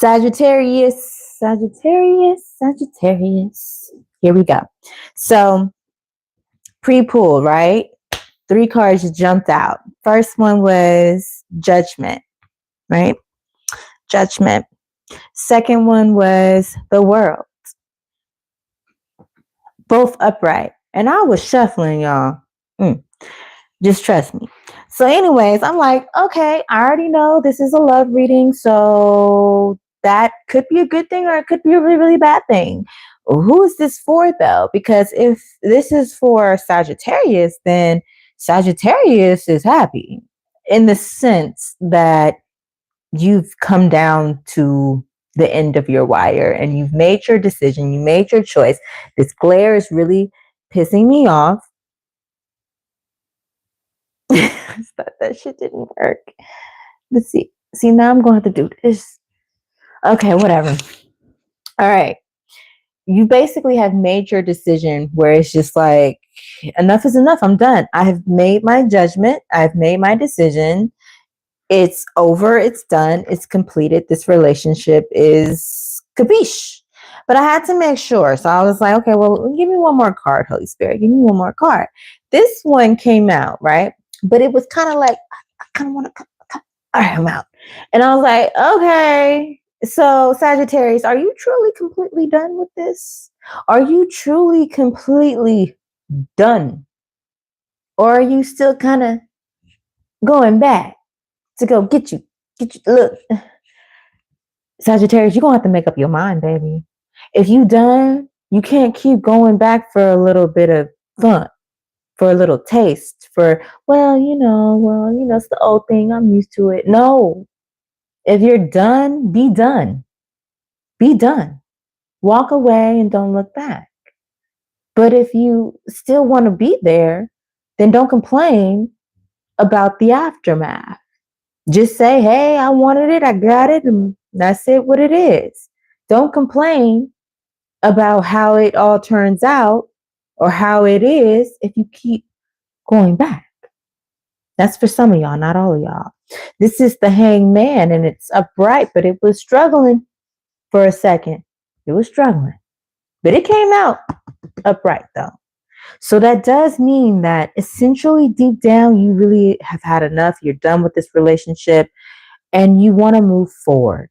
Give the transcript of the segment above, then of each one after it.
Sagittarius. Here we go. So pre-pool, right? Three cards jumped out. First one was Judgment, right? Judgment. Second one was the World. Both upright. And I was shuffling, y'all. Just trust me. So anyways, I'm like, okay, I already know this is a love reading. So that could be a good thing or it could be a really, really bad thing. Who is this for though? Because if this is for Sagittarius, then Sagittarius is happy in the sense that you've come down to the end of your wire and you've made your decision, you made your choice. This glare is really pissing me off. that shit didn't work. Let's see. See, now I'm going to have to do this. Okay, whatever. All right. You basically have made your decision where it's just like, enough is enough. I'm done. I have made my judgment. I've made my decision. It's over. It's done. It's completed. This relationship is capiche. But I had to make sure. So I was like, okay, well, give me one more card, Holy Spirit. Give me one more card. This one came out, right? But it was kind of like, I kind of want to come. All right, I'm out. And I was like, okay. So Sagittarius, are you truly completely done with this? Are you truly completely done? Or are you still kind of going back to go get you? Look, Sagittarius, you're going to have to make up your mind, baby. If you done, you can't keep going back for a little bit of fun, for a little taste, for, well, it's the old thing. I'm used to it. No. If you're done, be done. Be done. Walk away and don't look back. But if you still want to be there, then don't complain about the aftermath. Just say, hey, I wanted it, I got it, and that's it, what it is. Don't complain about how it all turns out or how it is if you keep going back. That's for some of y'all, not all of y'all. This is the Hangman, and it's upright, but it was struggling for a second. It was struggling, but it came out upright though. So that does mean that essentially deep down, you really have had enough. You're done with this relationship and you want to move forward.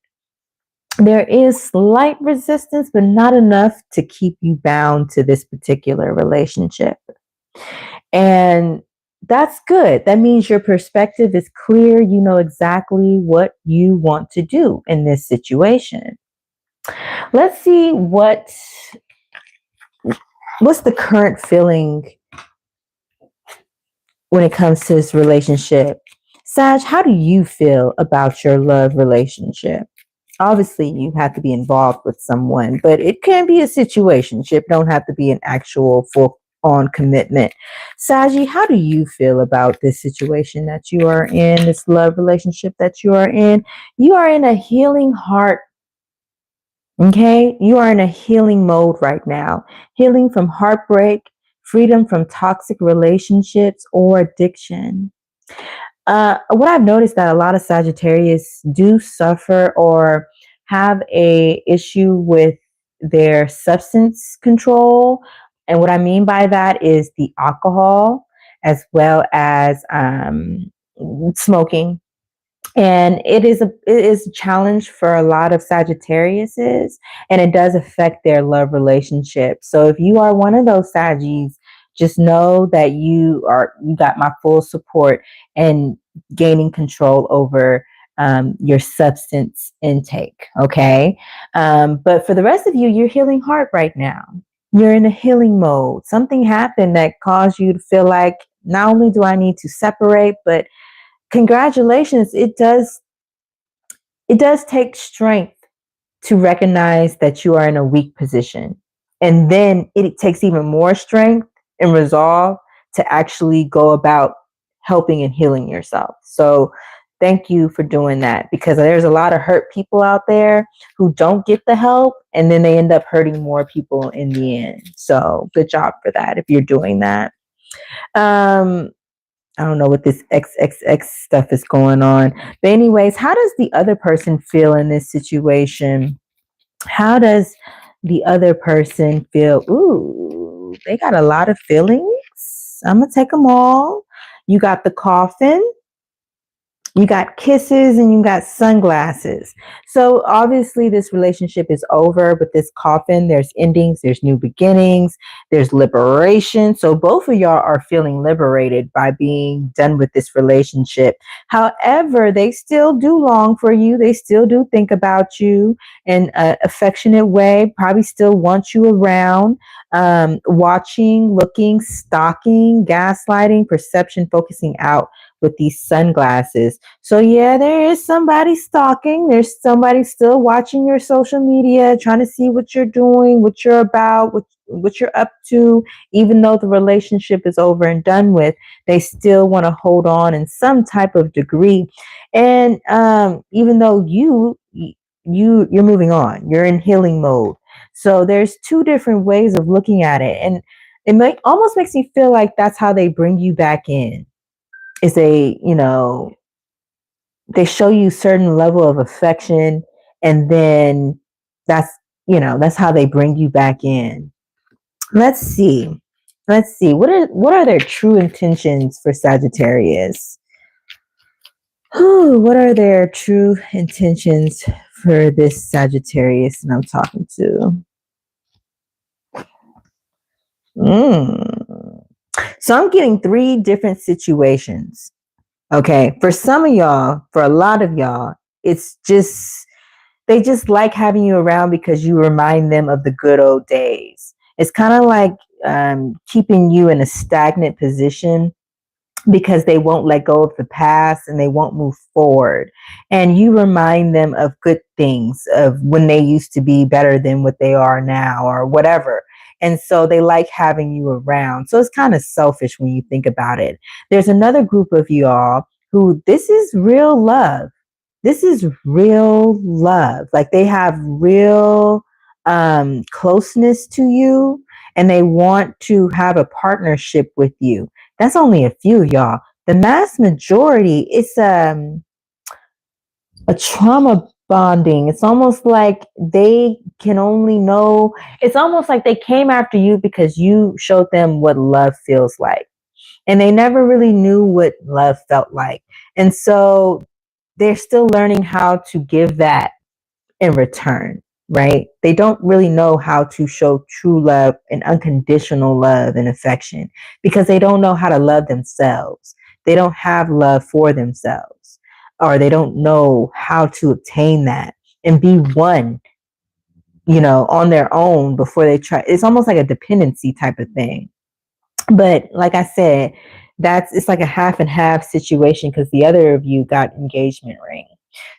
There is slight resistance, but not enough to keep you bound to this particular relationship. And that's good. That means your perspective is clear. You know exactly what you want to do in this situation. Let's see what's the current feeling when it comes to this relationship. Sag, how do you feel about your love relationship? Obviously, you have to be involved with someone, but it can be a situationship. Don't have to be an actual full-on commitment. Saji, how do you feel about this situation that you are in, this love relationship that you are in? You are in a healing heart. Okay? You are in a healing mode right now. Healing from heartbreak, freedom from toxic relationships or addiction. What I've noticed that a lot of Sagittarius do suffer or have a issue with their substance control. And what I mean by that is the alcohol as well as smoking. And it is a challenge for a lot of Sagittariuses, and it does affect their love relationship. So if you are one of those Saggies, just know that you got my full support and gaining control over your substance intake. Okay. But for the rest of you, you're healing heart right now. You're in a healing mode. Something happened that caused you to feel like not only do I need to separate, but congratulations. It does take strength to recognize that you are in a weak position. And then it takes even more strength and resolve to actually go about helping and healing yourself. So thank you for doing that, because there's a lot of hurt people out there who don't get the help and then they end up hurting more people in the end. So good job for that if you're doing that. I don't know what this XXX stuff is going on. But anyways, how does the other person feel in this situation? How does the other person feel? Ooh, they got a lot of feelings. I'm going to take them all. You got the coffin. You got kisses and you got sunglasses. So obviously this relationship is over, but this coffin, there's endings, there's new beginnings, there's liberation. So both of y'all are feeling liberated by being done with this relationship. However, they still do long for you. They still do think about you in an affectionate way, probably still want you around, watching, looking, stalking, gaslighting, perception, focusing out with these sunglasses. So yeah, there is somebody stalking. There's somebody still watching your social media, trying to see what you're doing, what you're about, what you're up to. Even though the relationship is over and done with, they still want to hold on in some type of degree. And even though you're moving on, you're in healing mode. So there's two different ways of looking at it, and almost makes me feel like that's how they bring you back in. Is they show you certain level of affection, and then that's how they bring you back in. Let's see. What are their true intentions for Sagittarius? What are their true intentions for this Sagittarius that I'm talking to? So I'm getting three different situations. Okay. For some of y'all, for a lot of y'all, it's just, they just like having you around because you remind them of the good old days. It's kind of like keeping you in a stagnant position because they won't let go of the past and they won't move forward. And you remind them of good things, of when they used to be better than what they are now or whatever. And so they like having you around. So it's kind of selfish when you think about it. There's another group of y'all who this is real love. This is real love. Like they have real closeness to you and they want to have a partnership with you. That's only a few, y'all. The mass majority, it's a trauma bonding. It's almost like they can only know, it's almost like they came after you because you showed them what love feels like. And they never really knew what love felt like. And so they're still learning how to give that in return, right? They don't really know how to show true love and unconditional love and affection because they don't know how to love themselves. They don't have love for themselves, or they don't know how to obtain that and be one, on their own before they try. It's almost like a dependency type of thing. But like I said, it's like a half and half situation because the other of you got engagement ring.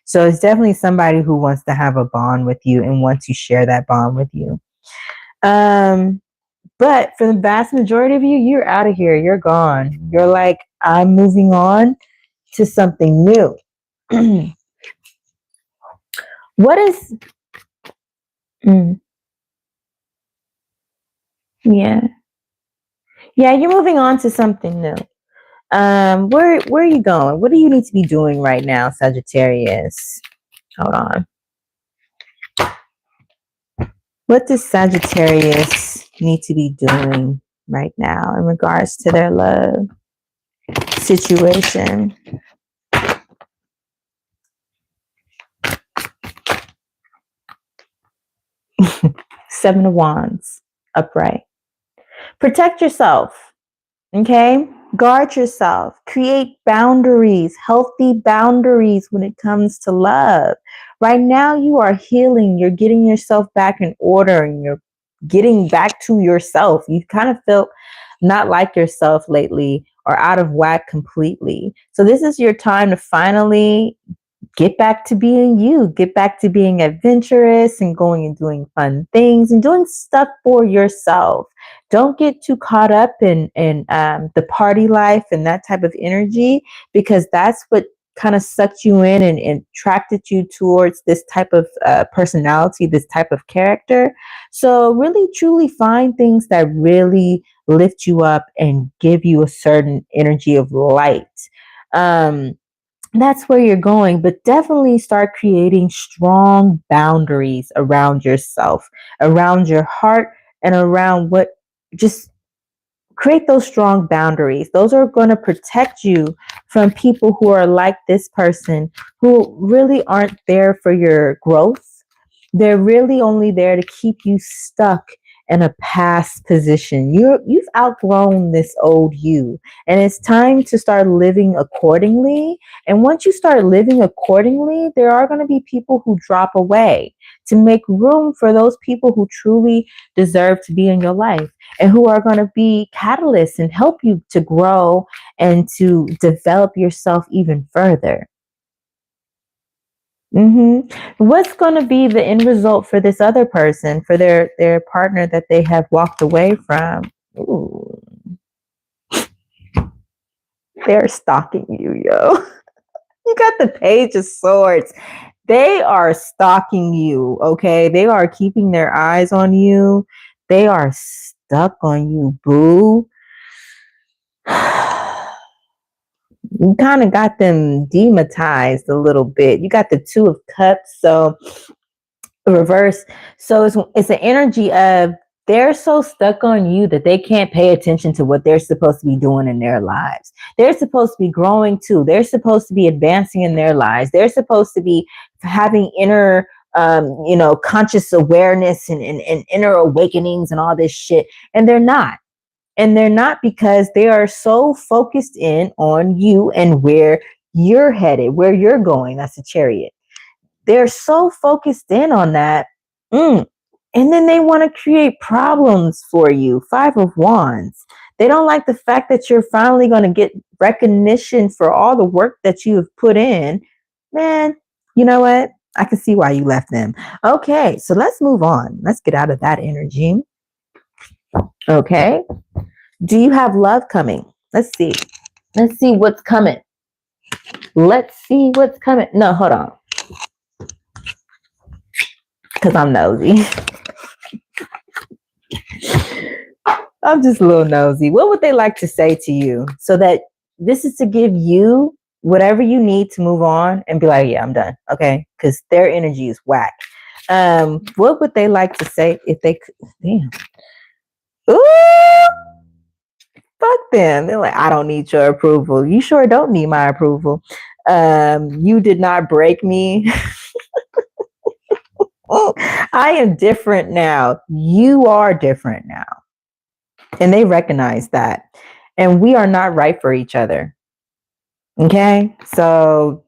So it's definitely somebody who wants to have a bond with you and wants to share that bond with you. But for the vast majority of you, you're out of here. You're gone. You're like, I'm moving on to something new. What is... Yeah. Yeah, you're moving on to something new. Where are you going? What do you need to be doing right now, Sagittarius? Hold on. What does Sagittarius need to be doing right now in regards to their love situation? Seven of Wands, upright. Protect yourself, okay? Guard yourself. Create boundaries, healthy boundaries when it comes to love. Right now, you are healing. You're getting yourself back in order and you're getting back to yourself. You kind of felt not like yourself lately or out of whack completely. So this is your time to finally get back to being you, get back to being adventurous and going and doing fun things and doing stuff for yourself. Don't get too caught up in the party life and that type of energy, because that's what kind of sucked you in and attracted you towards this type of personality, this type of character. So really truly find things that really lift you up and give you a certain energy of light. Um, that's where you're going, but definitely start creating strong boundaries around yourself, around your heart, and around what, just create those strong boundaries. Those are going to protect you from people who are like this person, who really aren't there for your growth. They're really only there to keep you stuck in a past position. You've outgrown this old you, and it's time to start living accordingly. And once you start living accordingly, there are going to be people who drop away to make room for those people who truly deserve to be in your life and who are going to be catalysts and help you to grow and to develop yourself even further. What's going to be the end result for this other person, for their partner that they have walked away from? Ooh, they're stalking you, yo. You got the Page of Swords. They are stalking you, okay? They are keeping their eyes on you. They are stuck on you, boo. You kind of got them demonetized a little bit. You got the Two of Cups, so reverse. So it's an energy of they're so stuck on you that they can't pay attention to what they're supposed to be doing in their lives. They're supposed to be growing too. They're supposed to be advancing in their lives. They're supposed to be having inner conscious awareness and inner awakenings and all this shit. And they're not. And they're not because they are so focused in on you and where you're headed, where you're going. That's a Chariot. They're so focused in on that. And then they want to create problems for you. Five of Wands. They don't like the fact that you're finally going to get recognition for all the work that you have put in. Man, you know what? I can see why you left them. Okay, so let's move on. Let's get out of that energy. Okay. Do you have love coming? Let's see. Let's see what's coming. Let's see what's coming. No, hold on. Because I'm nosy. I'm just a little nosy. What would they like to say to you? So that this is to give you whatever you need to move on and be like, yeah, I'm done. Okay. Because their energy is whack. What would they like to say if they could? Damn. Ooh, fuck them. They're like, I don't need your approval. You sure don't need my approval. You did not break me. I am different now. You are different now. And they recognize that. And we are not right for each other. Okay? So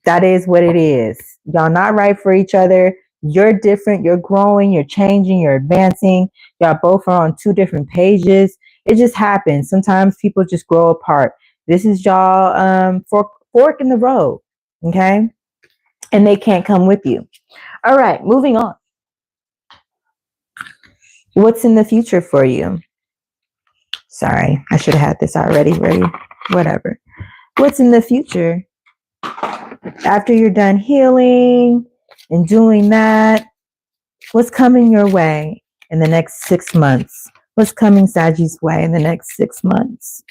that is what it is. Y'all not right for each other. You're different. You're growing. You're changing. You're advancing. Y'all both are on two different pages. It just happens. Sometimes people just grow apart. This is y'all fork in the road. Okay? And they can't come with you. All right, moving on. What's in the future for you? Sorry, I should have had this already ready. Whatever. What's in the future? After you're done healing and doing that, what's coming your way in the next 6 months? What's coming Sagittarius' way in the next 6 months?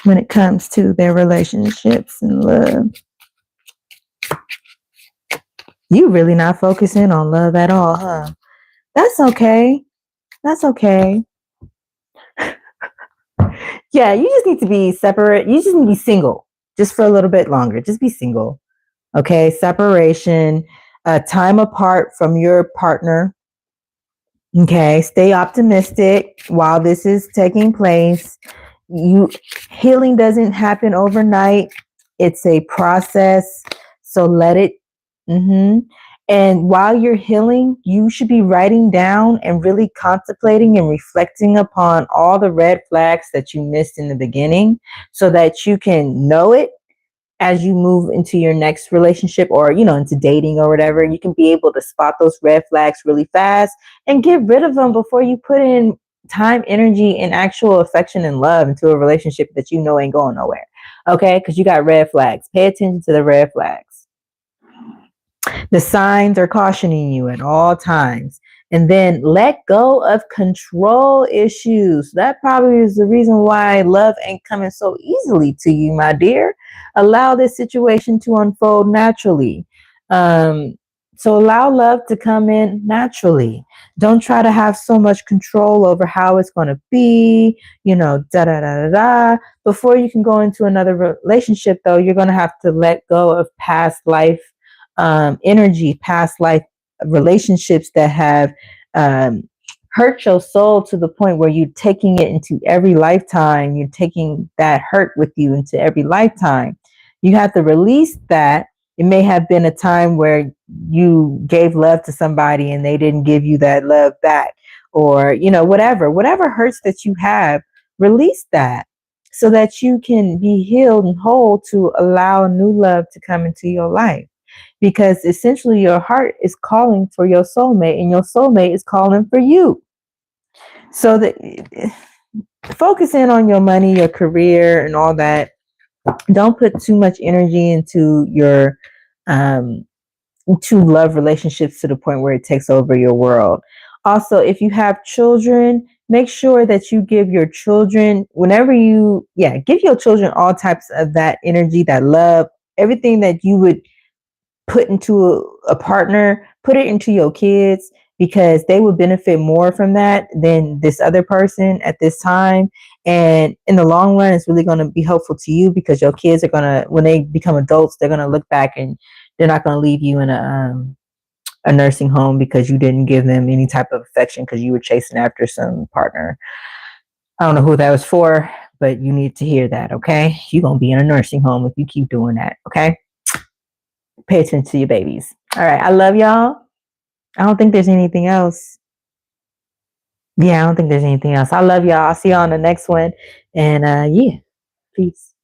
When it comes to their relationships and love. You really not focusing on love at all, huh? That's okay. That's okay. Yeah, you just need to be separate. You just need to be single just for a little bit longer. Just be single. Okay, separation, time apart from your partner. Okay, stay optimistic while this is taking place. Healing doesn't happen overnight. It's a process. So let it. And while you're healing, you should be writing down and really contemplating and reflecting upon all the red flags that you missed in the beginning so that you can know it as you move into your next relationship or, into dating or whatever. You can be able to spot those red flags really fast and get rid of them before you put in time, energy, and actual affection and love into a relationship that ain't going nowhere. Okay, because you got red flags. Pay attention to the red flags. The signs are cautioning you at all times. And then let go of control issues. That probably is the reason why love ain't coming so easily to you, my dear. Allow this situation to unfold naturally. Um, so allow love to come in naturally. Don't try to have so much control over how it's going to be, da da da da da. Before you can go into another relationship, though, you're going to have to let go of past life energy, past life relationships that have um, hurt your soul to the point where you're taking it into every lifetime. You're taking that hurt with you into every lifetime. You have to release that. It may have been a time where you gave love to somebody and they didn't give you that love back, or, whatever hurts that you have, release that so that you can be healed and whole to allow new love to come into your life, because essentially your heart is calling for your soulmate and your soulmate is calling for you. So that focus in on your money, your career, and all that. Don't put too much energy into your to love relationships to the point where it takes over your world. Also, if you have children, make sure that you give your children, give your children all types of that energy, that love, everything that you would put into a partner, put it into your kids, because they would benefit more from that than this other person at this time. And in the long run, it's really going to be helpful to you, because your kids are going to, when they become adults, they're going to look back and they're not going to leave you in a nursing home because you didn't give them any type of affection because you were chasing after some partner. I don't know who that was for, but you need to hear that, okay? You're going to be in a nursing home if you keep doing that, okay? Pay attention to your babies. All right. I love y'all. I don't think there's anything else. Yeah, I don't think there's anything else. I love y'all. I'll see y'all on the next one. And yeah, peace.